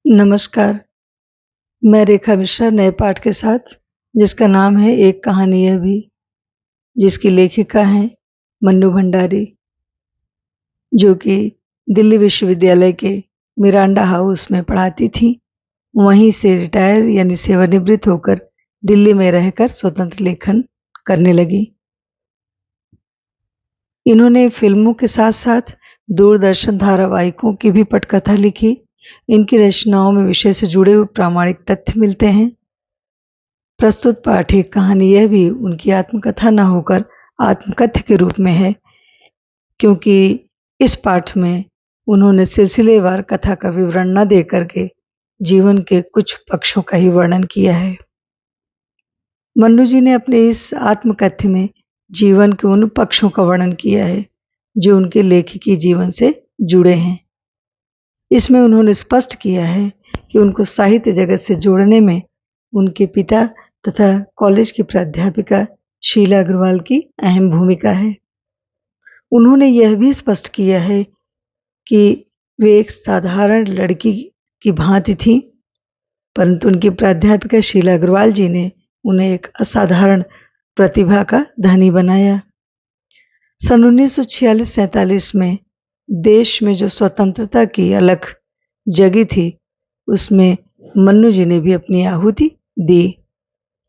नमस्कार, मैं रेखा मिश्रा नए पाठ के साथ जिसका नाम है एक कहानी यह भी, जिसकी लेखिका हैं मन्नू भंडारी, जो कि दिल्ली विश्वविद्यालय के मिरांडा हाउस में पढ़ाती थीं। वहीं से रिटायर यानी सेवानिवृत्त होकर दिल्ली में रहकर स्वतंत्र लेखन करने लगीं। इन्होंने फिल्मों के साथ-साथ दूरदर्शन धारावाहिकों की भी पटकथा लिखी। इनकी रचनाओं में विषय से जुड़े हुए प्रामाणिक तथ्य मिलते हैं। प्रस्तुत पाठ एक कहानी यह भी उनकी आत्मकथा न होकर आत्मकथ्य के रूप में है, क्योंकि इस पाठ में उन्होंने सिलसिलेवार कथा का विवरण न देकर के जीवन के कुछ पक्षों का ही वर्णन किया है। मन्नू जी ने अपने इस आत्मकथ्य में जीवन के उन पक्षों का वर्णन किया है जो उनके लेखकी जीवन से जुड़े हैं। इसमें उन्होंने स्पष्ट किया है कि उनको साहित्य जगत से जोड़ने में उनके पिता तथा कॉलेज की प्राध्यापिका शीला अग्रवाल की अहम भूमिका है। उन्होंने यह भी स्पष्ट किया है कि वे एक साधारण लड़की की भांति थीं, परंतु उनकी प्राध्यापिका शीला अग्रवाल जी ने उन्हें एक असाधारण प्रतिभा का धनी बनाया। सन 1946-47 में देश में जो स्वतंत्रता की अलख जगी थी, उसमें मन्नू जी ने भी अपनी आहुति दी,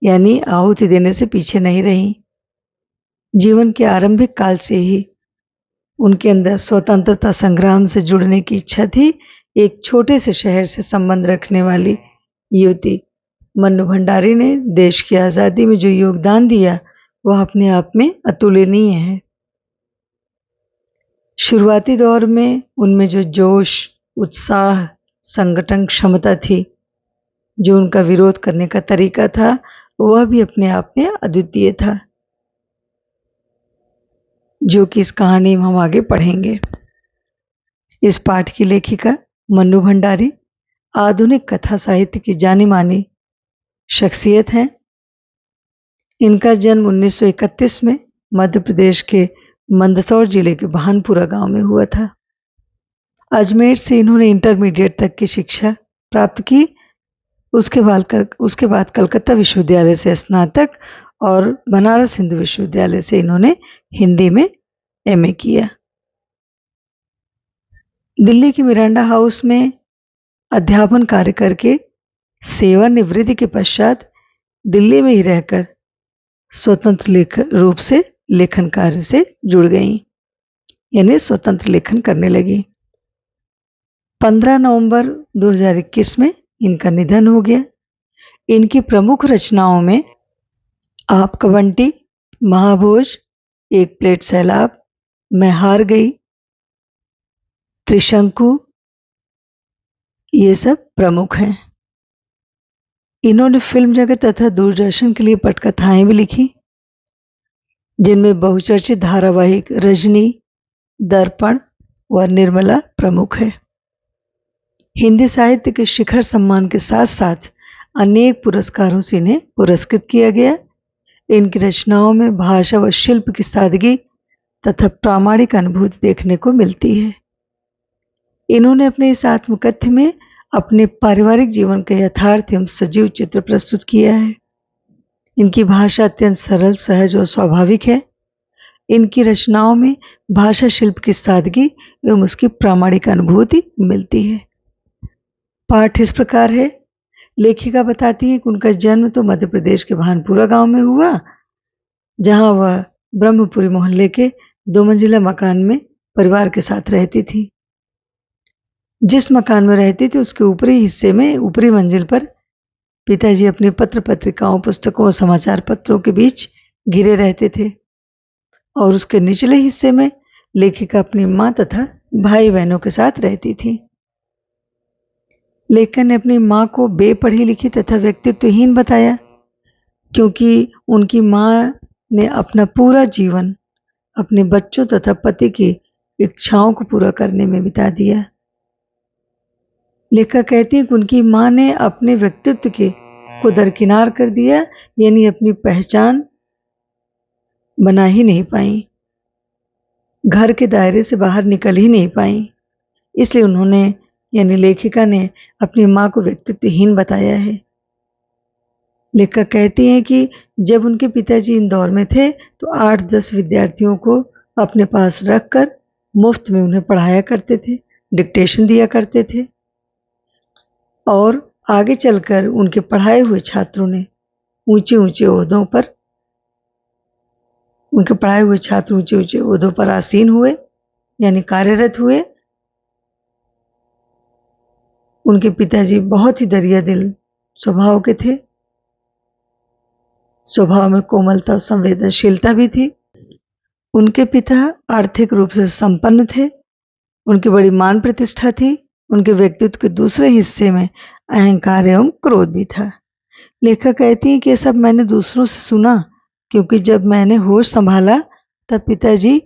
यानी आहुति देने से पीछे नहीं रही। जीवन के आरंभिक काल से ही उनके अंदर स्वतंत्रता संग्राम से जुड़ने की इच्छा थी। एक छोटे से शहर से संबंध रखने वाली युवती मन्नू भंडारी ने देश की आज़ादी में जो योगदान दिया, वह अपने आप में अतुलनीय है। शुरुआती दौर में उनमें जो जोश, उत्साह, संगठन क्षमता थी, जो उनका विरोध करने का तरीका था, वह भी अपने आप में अद्वितीय था, जो कि इस कहानी में हम आगे पढ़ेंगे। इस पाठ की लेखिका मन्नू भंडारी आधुनिक कथा साहित्य की जानी मानी शख्सियत हैं। इनका जन्म 1931 में मध्य प्रदेश के मंदसौर जिले के भानपुरा गांव में हुआ था। अजमेर से इन्होंने इंटरमीडिएट तक की शिक्षा प्राप्त की। उसके बाद कलकत्ता विश्वविद्यालय से स्नातक और बनारस हिंदू विश्वविद्यालय से इन्होंने हिंदी में एमए किया। दिल्ली के मिरांडा हाउस में अध्यापन कार्य करके सेवानिवृत्ति के पश्चात दिल्ली में ही रहकर स्वतंत्र रूप से लेखन कार्य से जुड़ गईं, यानी स्वतंत्र लेखन करने लगी। 15 नवंबर 2021 में इनका निधन हो गया। इनकी प्रमुख रचनाओं में आपका बंटी, महाभोज, एक प्लेट सैलाब, मैं हार गई, त्रिशंकु, ये सब प्रमुख हैं। इन्होंने फिल्म जगत तथा दूरदर्शन के लिए पटकथाएं भी लिखी, जिनमें बहुचर्चित धारावाहिक रजनी, दर्पण व निर्मला प्रमुख है। हिंदी साहित्य के शिखर सम्मान के साथ साथ अनेक पुरस्कारों से इन्हें पुरस्कृत किया गया। इनकी रचनाओं में भाषा व शिल्प की सादगी तथा प्रामाणिक अनुभूति देखने को मिलती है। इन्होंने अपने इस आत्मकथ्य में अपने पारिवारिक जीवन का यथार्थ एवं सजीव चित्र प्रस्तुत किया है। इनकी भाषा अत्यंत सरल, सहज और स्वाभाविक है। इनकी रचनाओं में भाषा शिल्प की सादगी एवं उसकी प्रामाणिक अनुभूति मिलती है। पाठ इस प्रकार है। लेखिका बताती है कि उनका जन्म तो मध्य प्रदेश के भानपुरा गांव में हुआ, जहां वह ब्रह्मपुरी मोहल्ले के 2 मंजिला मकान में परिवार के साथ रहती थी। जिस मकान में रहती थी उसके ऊपरी हिस्से में ऊपरी मंजिल पर पिताजी अपने पत्र पत्रिकाओं, पुस्तकों और समाचार पत्रों के बीच घिरे रहते थे, और उसके निचले हिस्से में लेखिका अपनी मां तथा भाई बहनों के साथ रहती थी। लेखिका ने अपनी मां को बेपढ़ी लिखी तथा व्यक्तित्वहीन बताया, क्योंकि उनकी मां ने अपना पूरा जीवन अपने बच्चों तथा पति की इच्छाओं को पूरा करने में बिता दिया। लेखिका कहती है कि उनकी मां ने अपने व्यक्तित्व को दरकिनार कर दिया, यानी अपनी पहचान बना ही नहीं पाई, घर के दायरे से बाहर निकल ही नहीं पाई। इसलिए उन्होंने यानी लेखिका ने अपनी माँ को व्यक्तित्वहीन बताया है। लेखिका कहती हैं कि जब उनके पिताजी इंदौर में थे तो 8-10 विद्यार्थियों को अपने पास रखकर मुफ्त में उन्हें पढ़ाया करते थे, डिक्टेशन दिया करते थे और आगे चलकर उनके पढ़ाए हुए छात्रों ने ऊंचे ऊंचे ओहदों पर उनके पढ़ाए हुए छात्र ऊंचे ऊंचे ओहदों पर आसीन हुए, यानी कार्यरत हुए। उनके पिताजी बहुत ही दरिया दिल स्वभाव के थे। स्वभाव में कोमलता और संवेदनशीलता भी थी। उनके पिता आर्थिक रूप से संपन्न थे। उनकी बड़ी मान प्रतिष्ठा थी। उनके व्यक्तित्व के दूसरे हिस्से में अहंकार एवं क्रोध भी था। लेखिका कहती हैं कि ये सब मैंने दूसरों से सुना, क्योंकि जब मैंने होश संभाला तब पिताजी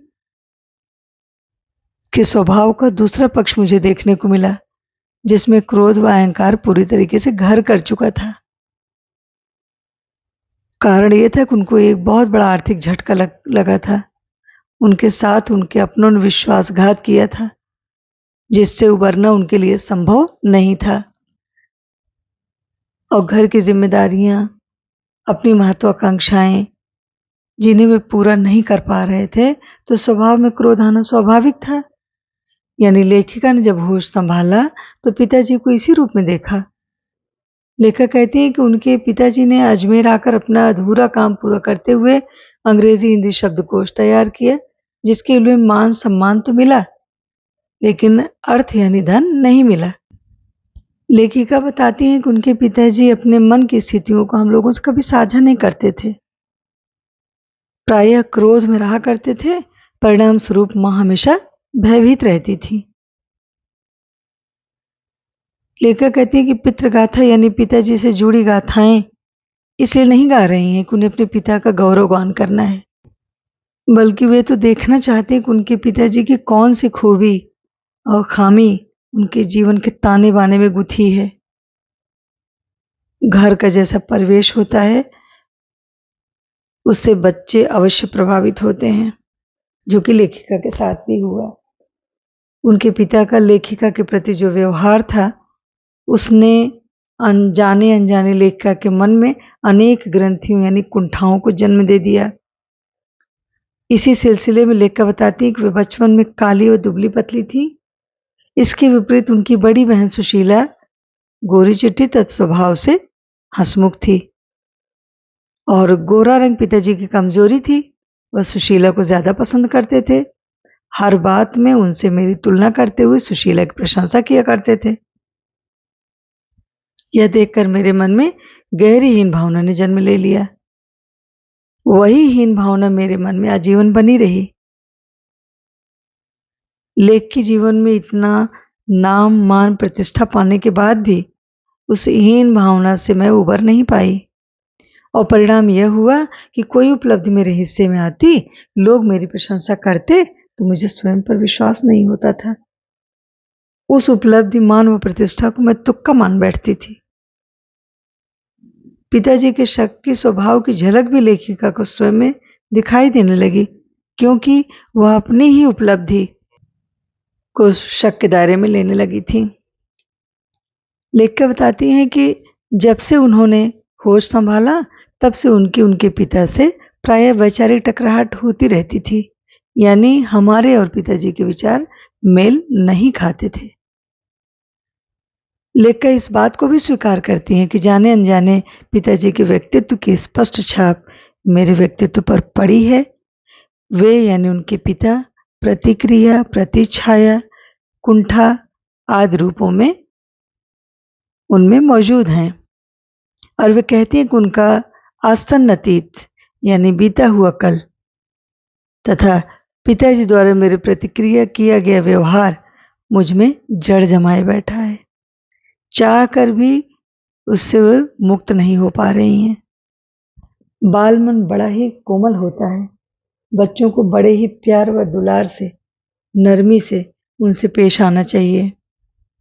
के स्वभाव का दूसरा पक्ष मुझे देखने को मिला, जिसमें क्रोध व अहंकार पूरी तरीके से घर कर चुका था। कारण यह था कि उनको एक बहुत बड़ा आर्थिक झटका लगा था। उनके साथ उनके अपनों ने विश्वासघात किया था, जिससे उबरना उनके लिए संभव नहीं था। और घर की जिम्मेदारियां, अपनी महत्वाकांक्षाएं जिन्हें वे पूरा नहीं कर पा रहे थे, तो स्वभाव में क्रोध आना स्वाभाविक था। यानी लेखिका ने जब होश संभाला तो पिताजी को इसी रूप में देखा। लेखिका कहती है कि उनके पिताजी ने अजमेर आकर अपना अधूरा काम पूरा करते हुए अंग्रेजी हिंदी शब्दकोश तैयार किया, जिसके लिए मान सम्मान तो मिला, लेकिन अर्थ यानी धन नहीं मिला। लेखिका बताती हैं कि उनके पिताजी अपने मन की स्थितियों को हम लोगों से कभी साझा नहीं करते थे। प्रायः क्रोध में रहा करते थे। परिणाम स्वरूप मां हमेशा भयभीत रहती थी। लेखिका कहती है कि पितृगाथा यानी पिताजी से जुड़ी गाथाएं इसलिए नहीं गा रही हैं कि उन्हें अपने पिता का गौरवगान करना है, बल्कि वे तो देखना चाहते हैं कि उनके पिताजी की कौन सी खूबी और खामी उनके जीवन के ताने बाने में गुथी है। घर का जैसा परिवेश होता है उससे बच्चे अवश्य प्रभावित होते हैं, जो कि लेखिका के साथ भी हुआ। उनके पिता का लेखिका के प्रति जो व्यवहार था, उसने अनजाने अनजाने लेखिका के मन में अनेक ग्रंथियों यानी कुंठाओं को जन्म दे दिया। इसी सिलसिले में लेखिका बताती है कि वे बचपन में काली और दुबली पतली थी। इसके विपरीत उनकी बड़ी बहन सुशीला गोरी चिट्टी तत्स्वभाव से हंसमुख थी और गोरा रंग पिताजी की कमजोरी थी। वह सुशीला को ज्यादा पसंद करते थे। हर बात में उनसे मेरी तुलना करते हुए सुशीला की प्रशंसा किया करते थे। यह देखकर मेरे मन में गहरी हीन भावना ने जन्म ले लिया। वही हीन भावना मेरे मन में आजीवन बनी रही। लेख के जीवन में इतना नाम मान प्रतिष्ठा पाने के बाद भी उस हीन भावना से मैं उबर नहीं पाई और परिणाम यह हुआ कि कोई उपलब्धि मेरे हिस्से में आती, लोग मेरी प्रशंसा करते तो मुझे स्वयं पर विश्वास नहीं होता था। उस उपलब्धि मान व प्रतिष्ठा को मैं तुक्का मान बैठती थी। पिताजी के शक की स्वभाव की झलक भी लेखिका को स्वयं में दिखाई देने लगी, क्योंकि वह अपनी ही उपलब्धि को शक के दायरे में लेने लगी थी। लेखिका बताती हैं कि जब से उन्होंने होश संभाला तब से उनके पिता से प्रायः वैचारिक टकराहट होती रहती थी, यानी हमारे और पिताजी के विचार मेल नहीं खाते थे। लेखिका इस बात को भी स्वीकार करती हैं कि जाने अनजाने पिताजी के व्यक्तित्व की स्पष्ट छाप मेरे व्यक्तित्व पर पड़ी है। वे यानी उनके पिता प्रतिक्रिया, प्रतिछाया, कुंठा आदि रूपों में उनमें मौजूद हैं और वे कहती हैं कि उनका आस्तन्न अतीत यानी बीता हुआ कल तथा पिताजी द्वारा मेरे प्रतिक्रिया किया गया व्यवहार मुझ में जड़ जमाए बैठा है। चाह कर भी उससे वे मुक्त नहीं हो पा रही हैं। बाल मन बड़ा ही कोमल होता है। बच्चों को बड़े ही प्यार व दुलार से, नरमी से उनसे पेश आना चाहिए,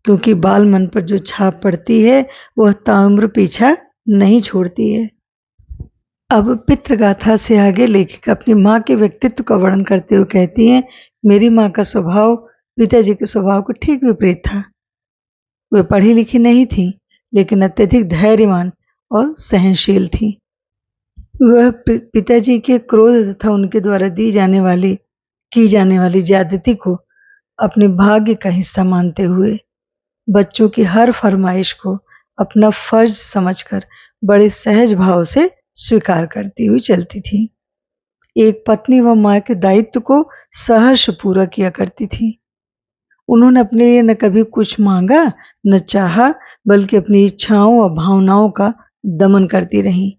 क्योंकि बाल मन पर जो छाप पड़ती है वह ताउम्र पीछा नहीं छोड़ती है। अब पितृगाथा से आगे लेखिका अपनी माँ के व्यक्तित्व का वर्णन करते हुए कहती हैं, मेरी माँ का स्वभाव पिताजी के स्वभाव को ठीक विपरीत था। वे पढ़ी लिखी नहीं थीं, लेकिन अत्यधिक धैर्यवान और सहनशील थीं। वह पिताजी के क्रोध तथा उनके द्वारा की जाने वाली ज्यादती को अपने भाग्य का हिस्सा मानते हुए बच्चों की हर फरमाइश को अपना फर्ज समझकर बड़े सहज भाव से स्वीकार करती हुई चलती थी। एक पत्नी व माँ के दायित्व को सहर्ष पूरा किया करती थी। उन्होंने अपने लिए न कभी कुछ मांगा न चाहा, बल्कि अपनी इच्छाओं और भावनाओं का दमन करती रहीं।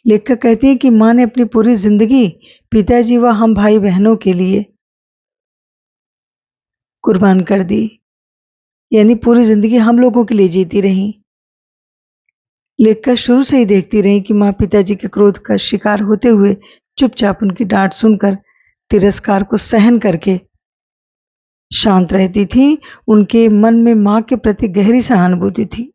लेखक कहती हैं कि माँ ने अपनी पूरी जिंदगी पिताजी व हम भाई बहनों के लिए कुर्बान कर दी, यानी पूरी जिंदगी हम लोगों के लिए जीती रहीं। लेखक शुरू से ही देखती रही कि माँ पिताजी के क्रोध का शिकार होते हुए चुपचाप उनकी डांट सुनकर तिरस्कार को सहन करके शांत रहती थी। उनके मन में माँ के प्रति गहरी सहानुभूति थी।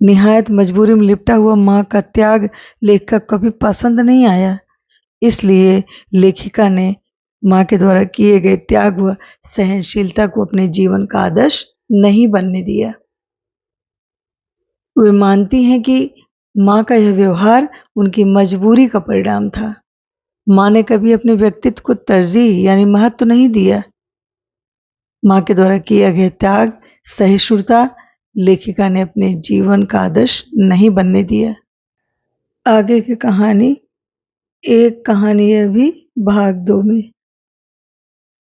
निहायत मजबूरी में लिपटा हुआ माँ का त्याग लेखक को भी पसंद नहीं आया, इसलिए लेखिका ने माँ के द्वारा किए गए त्याग व सहनशीलता को अपने जीवन का आदर्श नहीं बनने दिया। वे मानती हैं कि माँ का यह व्यवहार उनकी मजबूरी का परिणाम था। माँ ने कभी अपने व्यक्तित्व को तरजीह यानी महत्व नहीं दिया। माँ के द्वारा किया गया त्याग, सहिष्णुता लेखिका ने अपने जीवन का आदर्श नहीं बनने दिया। आगे की कहानी एक कहानी है अभी भाग 2 में।